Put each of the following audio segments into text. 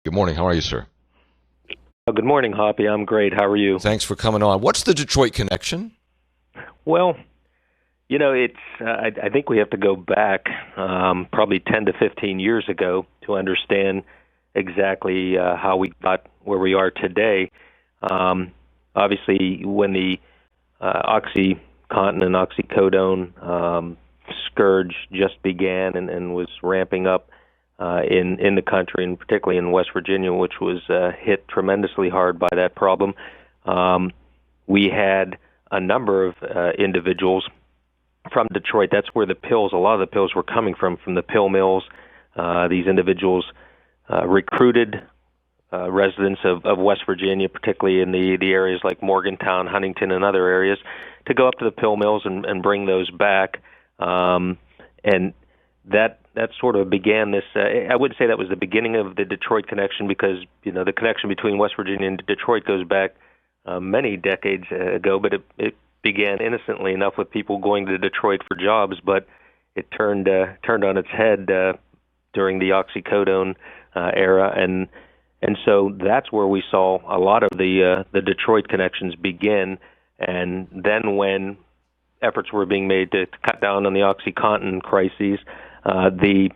Good morning. How are you, sir? Good morning, Hoppy. I'm great. How are you? Thanks for coming on. What's the Detroit connection? Well, it's. I think we have to go back probably 10 to 15 years ago to understand exactly how we got where we are today. Obviously, when the OxyContin and oxycodone scourge just began and was ramping up in the country, and particularly in West Virginia, which was hit tremendously hard by that problem. We had a number of individuals from Detroit. That's where a lot of the pills were coming from the pill mills. These individuals recruited residents of West Virginia, particularly in the areas like Morgantown, Huntington, and other areas, to go up to the pill mills and bring those back. And that sort of began this. I wouldn't say that was the beginning of the Detroit connection, because the connection between West Virginia and Detroit goes back many decades ago. But it began innocently enough with people going to Detroit for jobs, but it turned on its head during the oxycodone era, and so that's where we saw a lot of the Detroit connections begin. And then when efforts were being made to cut down on the OxyContin crises, the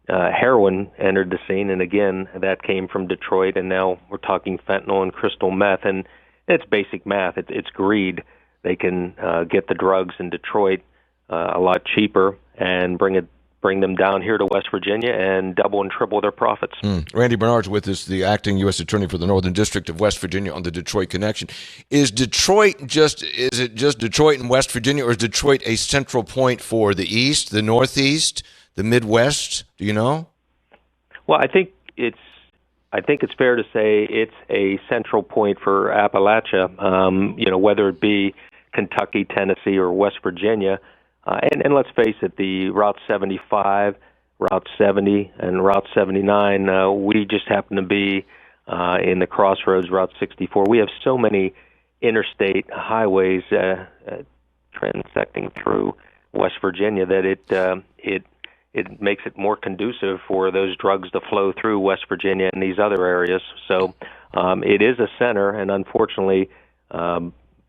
heroin entered the scene, and again, that came from Detroit, and now we're talking fentanyl and crystal meth, and it's basic math. It's greed. They can get the drugs in Detroit a lot cheaper and bring them down here to West Virginia and double and triple their profits. Randy Bernard's with us, the acting U.S. Attorney for the Northern District of West Virginia, on the Detroit connection. Is it just Detroit and West Virginia, or is Detroit a central point for the East, the Northeast, the Midwest? Do you know? Well, I think it's fair to say it's a central point for Appalachia. Whether it be Kentucky, Tennessee, or West Virginia. And let's face it, the Route 75, Route 70, and Route 79, we just happen to be in the crossroads, Route 64. We have so many interstate highways transecting through West Virginia that it makes it more conducive for those drugs to flow through West Virginia and these other areas. So it is a center, and unfortunately,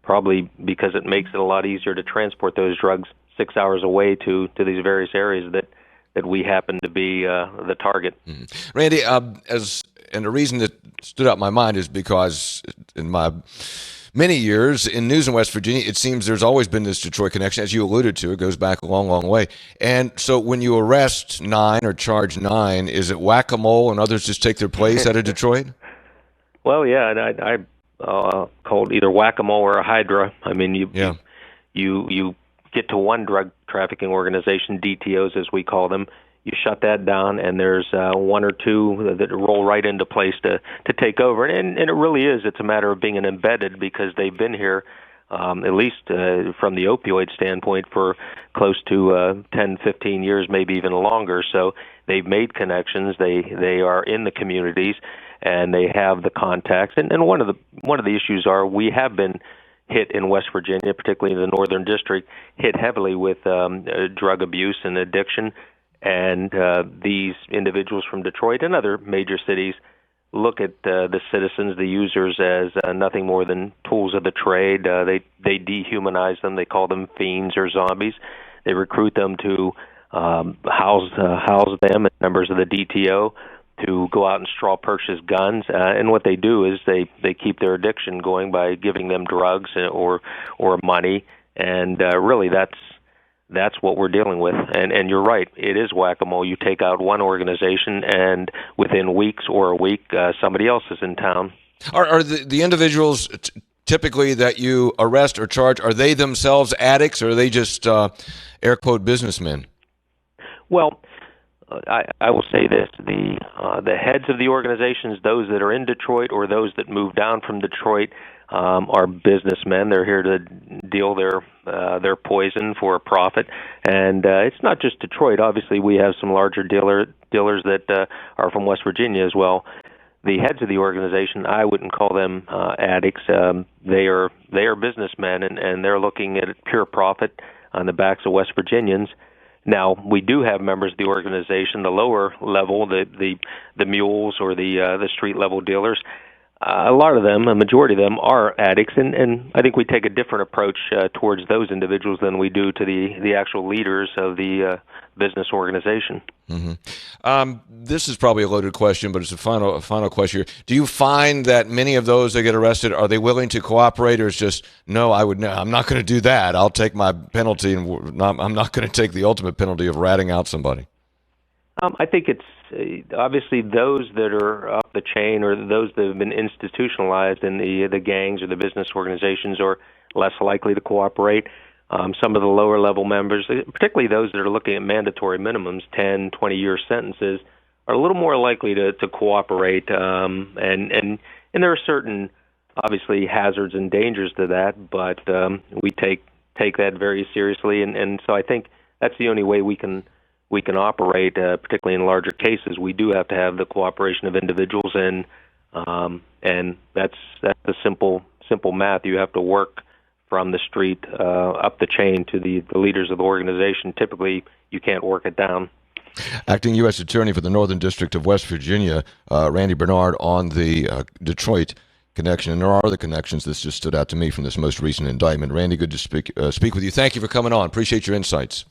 probably because it makes it a lot easier to transport those drugs 6 hours away to these various areas that we happen to be the target. Randy, and the reason that stood out in my mind is because in my many years in news in West Virginia, it seems there's always been this Detroit connection. As you alluded to, it goes back a long, long way. And so when you arrest 9 or charge 9, is it whack-a-mole and others just take their place out of Detroit? Well, yeah, and I call it either whack-a-mole or a hydra. I mean, you get to one drug trafficking organization, DTOs as we call them, you shut that down, and there's one or two that roll right into place to take over. And it really is. It's a matter of being embedded, because they've been here, at least from the opioid standpoint, for close to 10, 15 years, maybe even longer. So they've made connections. They are in the communities, and they have the contacts. And one of the issues are we have been hit in West Virginia, particularly in the Northern District, hit heavily with drug abuse and addiction. And these individuals from Detroit and other major cities look at the citizens, the users, as nothing more than tools of the trade. They dehumanize them. They call them fiends or zombies. They recruit them to house them as members of the DTO, to go out and straw purchase guns, and what they do is they keep their addiction going by giving them drugs or money, and really that's what we're dealing with. And you're right, it is whack-a-mole. You take out one organization, and within weeks or a week, somebody else is in town. Are the individuals typically that you arrest or charge, are they themselves addicts, or are they just air quote businessmen? Well, I will say this: the heads of the organizations, those that are in Detroit or those that move down from Detroit, are businessmen. They're here to deal their poison for a profit, and it's not just Detroit. Obviously, we have some larger dealers that are from West Virginia as well. The heads of the organization, I wouldn't call them addicts. They are businessmen, and they're looking at pure profit on the backs of West Virginians. Now, we do have members of the organization, the lower level, the mules or the street level dealers. A lot of them, a majority of them, are addicts, and I think we take a different approach towards those individuals than we do to the actual leaders of the business organization. This is probably a loaded question, but it's a final question here. Do you find that many of those that get arrested, are they willing to cooperate, or is just, no, I'm not going to do that. I'll take my penalty, and I'm not going to take the ultimate penalty of ratting out somebody? I think it's obviously those that are up the chain or those that have been institutionalized in the gangs or the business organizations are less likely to cooperate. Some of the lower level members, particularly those that are looking at mandatory minimums, 10, 20-year sentences, are a little more likely to cooperate. And there are certain, obviously, hazards and dangers to that, but we take that very seriously. And so I think that's the only way we can operate, particularly in larger cases. We do have to have the cooperation of individuals, and that's the simple math. You have to work from the street up the chain to the leaders of the organization. Typically, you can't work it down. Acting U.S. Attorney for the Northern District of West Virginia, Randy Bernard, on the Detroit connection. And there are other connections that just stood out to me from this most recent indictment. Randy, good to speak with you. Thank you for coming on. Appreciate your insights.